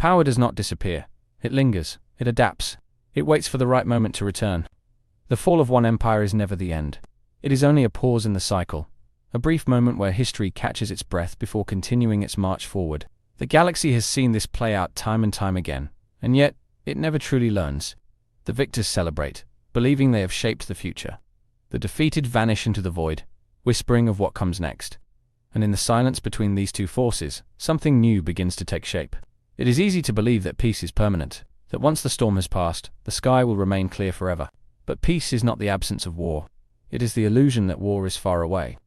Power does not disappear. It lingers. It adapts. It waits for the right moment to return. The fall of one empire is never the end. It is only a pause in the cycle, a brief moment where history catches its breath before continuing its march forward. The galaxy has seen this play out time and time again, and yet, it never truly learns. The victors celebrate, believing they have shaped the future. The defeated vanish into the void, whispering of what comes next. And in the silence between these two forces, something new begins to take shape. It is easy to believe that peace is permanent, that once the storm has passed, the sky will remain clear forever. But peace is not the absence of war. It is the illusion that war is far away.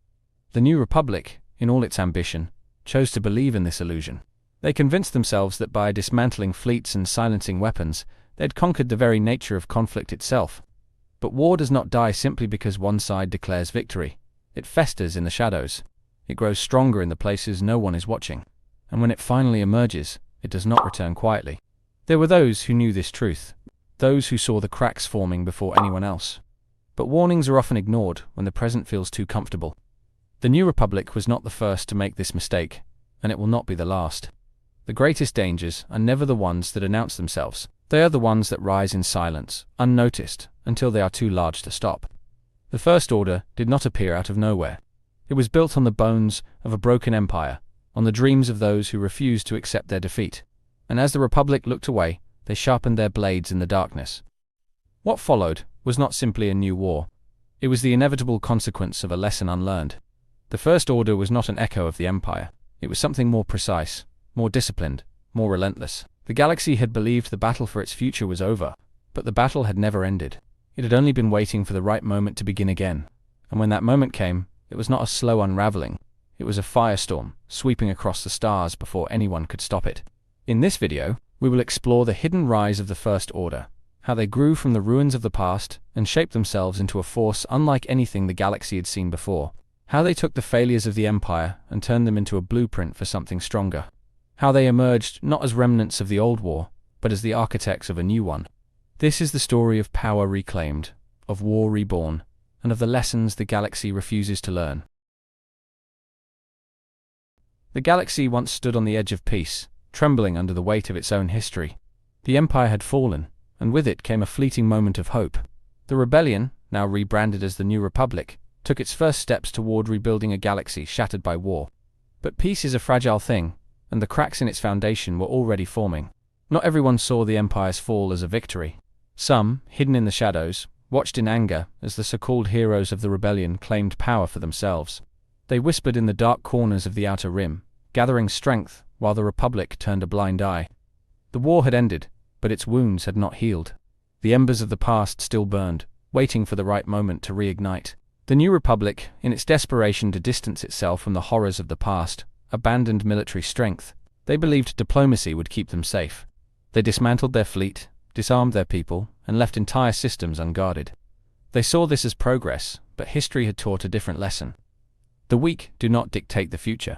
The New Republic, in all its ambition, chose to believe in this illusion. They convinced themselves that by dismantling fleets and silencing weapons, they had conquered the very nature of conflict itself. But war does not die simply because one side declares victory. It festers in the shadows. It grows stronger in the places no one is watching. And when it finally emerges, it does not return quietly. There were those who knew this truth, those who saw the cracks forming before anyone else. But warnings are often ignored when the present feels too comfortable. The New Republic was not the first to make this mistake, and it will not be the last. The greatest dangers are never the ones that announce themselves. They are the ones that rise in silence, unnoticed, until they are too large to stop. The First Order did not appear out of nowhere. It was built on the bones of a broken empire, on the dreams of those who refused to accept their defeat. And as the Republic looked away, they sharpened their blades in the darkness. What followed was not simply a new war. It was the inevitable consequence of a lesson unlearned. The First Order was not an echo of the Empire. It was something more precise, more disciplined, more relentless. The galaxy had believed the battle for its future was over, but the battle had never ended. It had only been waiting for the right moment to begin again. And when that moment came, it was not a slow unraveling. It was a firestorm, sweeping across the stars before anyone could stop it. In this video, we will explore the hidden rise of the First Order, how they grew from the ruins of the past and shaped themselves into a force unlike anything the galaxy had seen before, how they took the failures of the Empire and turned them into a blueprint for something stronger, how they emerged not as remnants of the old war, but as the architects of a new one. This is the story of power reclaimed, of war reborn, and of the lessons the galaxy refuses to learn. The galaxy once stood on the edge of peace, trembling under the weight of its own history. The Empire had fallen, and with it came a fleeting moment of hope. The rebellion, now rebranded as the New Republic, took its first steps toward rebuilding a galaxy shattered by war. But peace is a fragile thing, and the cracks in its foundation were already forming. Not everyone saw the Empire's fall as a victory. Some, hidden in the shadows, watched in anger as the so-called heroes of the rebellion claimed power for themselves. They whispered in the dark corners of the Outer Rim, gathering strength while the Republic turned a blind eye. The war had ended, but its wounds had not healed. The embers of the past still burned, waiting for the right moment to reignite. The New Republic, in its desperation to distance itself from the horrors of the past, abandoned military strength. They believed diplomacy would keep them safe. They dismantled their fleet, disarmed their people, and left entire systems unguarded. They saw this as progress, but history had taught a different lesson. The weak do not dictate the future.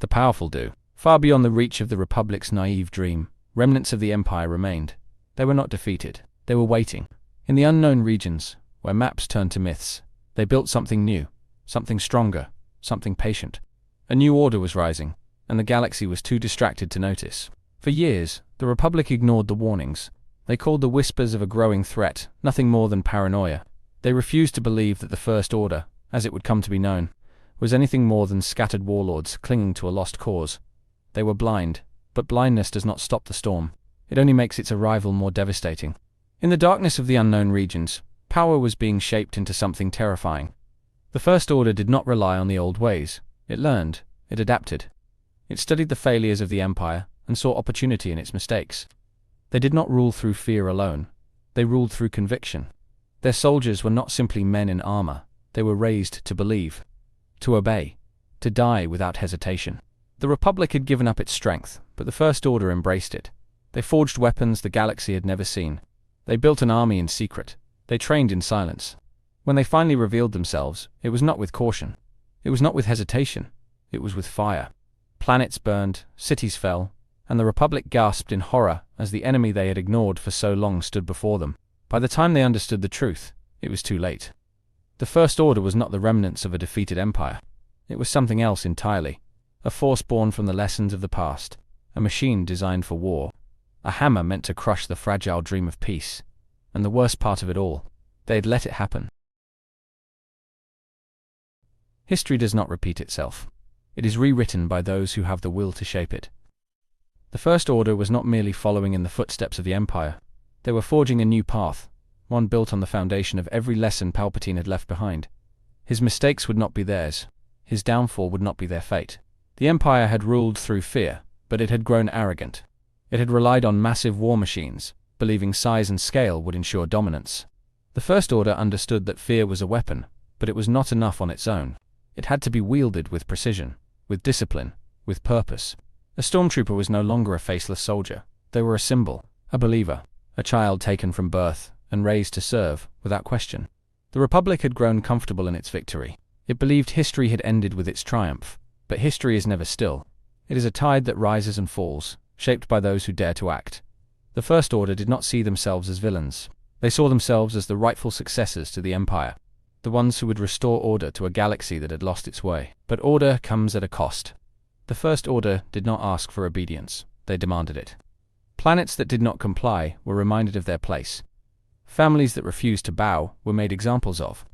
The powerful do. Far beyond the reach of the Republic's naive dream, remnants of the Empire remained. They were not defeated. They were waiting. In the unknown regions, where maps turned to myths, they built something new, something stronger, something patient. A new order was rising, and the galaxy was too distracted to notice. For years, the Republic ignored the warnings. They called the whispers of a growing threat nothing more than paranoia. They refused to believe that the First Order, as it would come to be known, was anything more than scattered warlords clinging to a lost cause. They were blind, but blindness does not stop the storm. It only makes its arrival more devastating. In the darkness of the unknown regions, power was being shaped into something terrifying. The First Order did not rely on the old ways. It learned, it adapted. It studied the failures of the Empire and saw opportunity in its mistakes. They did not rule through fear alone. They ruled through conviction. Their soldiers were not simply men in armor. They were raised to believe, to obey, to die without hesitation. The Republic had given up its strength, but the First Order embraced it. They forged weapons the galaxy had never seen. They built an army in secret. They trained in silence. When they finally revealed themselves, it was not with caution. It was not with hesitation. It was with fire. Planets burned, cities fell, and the Republic gasped in horror as the enemy they had ignored for so long stood before them. By the time they understood the truth, it was too late. The First Order was not the remnants of a defeated empire. It was something else entirely. A force born from the lessons of the past. A machine designed for war. a hammer meant to crush the fragile dream of peace. And the worst part of it all, they had let it happen. History does not repeat itself. It is rewritten by those who have the will to shape it. The First Order was not merely following in the footsteps of the Empire. They were forging a new path, one built on the foundation of every lesson Palpatine had left behind. His mistakes would not be theirs. His downfall would not be their fate. The Empire had ruled through fear, but it had grown arrogant. It had relied on massive war machines, believing size and scale would ensure dominance. The First Order understood that fear was a weapon, but it was not enough on its own. It had to be wielded with precision, with discipline, with purpose. A stormtrooper was no longer a faceless soldier. They were a symbol, a believer, a child taken from birth and raised to serve, without question. The Republic had grown comfortable in its victory. It believed history had ended with its triumph, but history is never still. It is a tide that rises and falls, shaped by those who dare to act. The First Order did not see themselves as villains. They saw themselves as the rightful successors to the Empire, the ones who would restore order to a galaxy that had lost its way. But order comes at a cost. The First Order did not ask for obedience, they demanded it. Planets that did not comply were reminded of their place. Families that refused to bow were made examples of.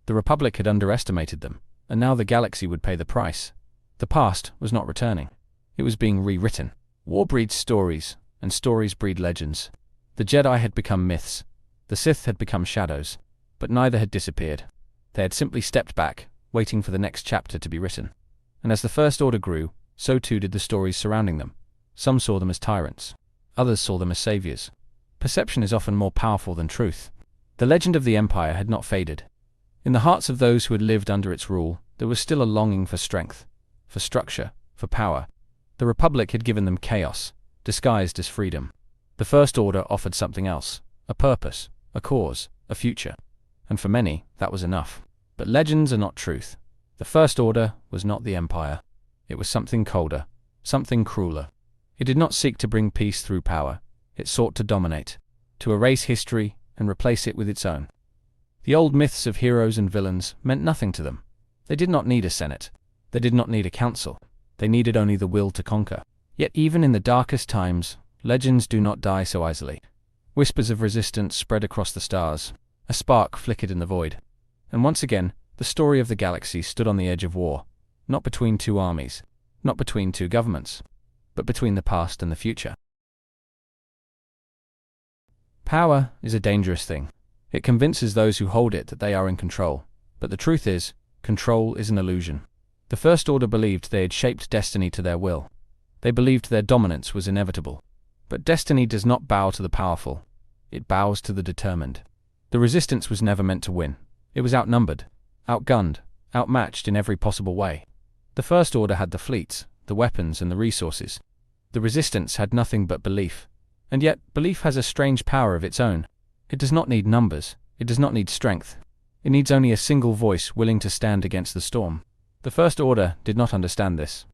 The Republic had underestimated them, and now the galaxy would pay the price. The past was not returning. It was being rewritten. War breeds stories, and stories breed legends. The Jedi had become myths. The Sith had become shadows. But neither had disappeared. They had simply stepped back, waiting for the next chapter to be written. And as the First Order grew, so too did the stories surrounding them. Some saw them as tyrants. Others saw them as saviors. Perception is often more powerful than truth. The legend of the Empire had not faded. In the hearts of those who had lived under its rule, there was still a longing for strength, for structure, for power. The Republic had given them chaos, disguised as freedom. The First Order offered something else, a purpose, a cause, a future. And for many, that was enough. But legends are not truth. The First Order was not the Empire. It was something colder, something crueler. It did not seek to bring peace through power. It sought to dominate, to erase history and replace it with its own. The old myths of heroes and villains meant nothing to them. They did not need a senate. They did not need a council. They needed only the will to conquer. Yet even in the darkest times, legends do not die so easily. Whispers of resistance spread across the stars. A spark flickered in the void. And once again, the story of the galaxy stood on the edge of war, not between two armies, not between two governments, but between the past and the future. Power is a dangerous thing. It convinces those who hold it that they are in control. But the truth is, control is an illusion. The First Order believed they had shaped destiny to their will. They believed their dominance was inevitable. But destiny does not bow to the powerful. It bows to the determined. The resistance was never meant to win. It was outnumbered, outgunned, outmatched in every possible way. The First Order had the fleets, the weapons, and the resources. The resistance had nothing but belief. And yet, belief has a strange power of its own. It does not need numbers. It does not need strength. It needs only a single voice willing to stand against the storm. The First Order did not understand this.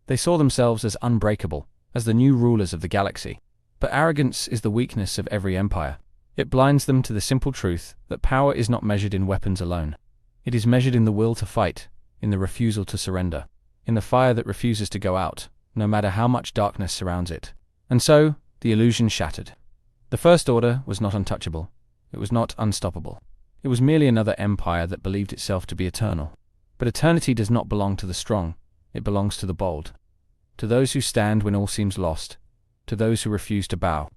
They saw themselves as unbreakable, as the new rulers of the galaxy. But arrogance is the weakness of every empire. It blinds them to the simple truth that power is not measured in weapons alone. It is measured in the will to fight, in the refusal to surrender, in the fire that refuses to go out, no matter how much darkness surrounds it. And so, the illusion shattered. The First Order was not untouchable. It was not unstoppable. It was merely another empire that believed itself to be eternal. But eternity does not belong to the strong. It belongs to the bold. To those who stand when all seems lost. To those who refuse to bow.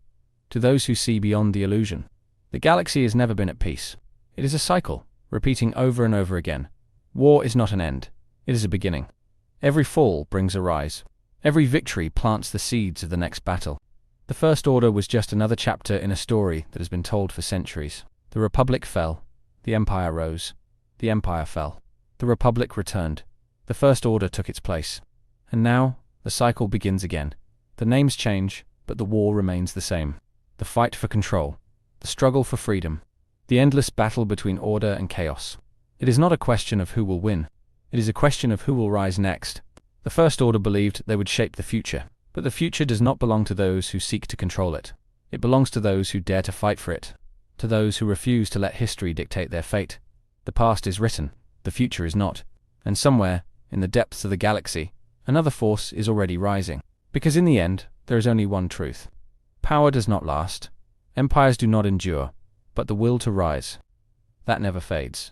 To those who see beyond the illusion. The galaxy has never been at peace. It is a cycle, repeating over and over again. War is not an end. It is a beginning. Every fall brings a rise. Every victory plants the seeds of the next battle. The First Order was just another chapter in a story that has been told for centuries. The Republic fell. The Empire rose. The Empire fell. The Republic returned. The First Order took its place. And now, the cycle begins again. The names change, but the war remains the same. The fight for control. The struggle for freedom. The endless battle between order and chaos. It is not a question of who will win. It is a question of who will rise next. The First Order believed they would shape the future. But the future does not belong to those who seek to control it. It belongs to those who dare to fight for it. To those who refuse to let history dictate their fate. The past is written. The future is not. And somewhere, in the depths of the galaxy, another force is already rising. Because in the end, there is only one truth. Power does not last. Empires do not endure. But the will to rise, that never fades.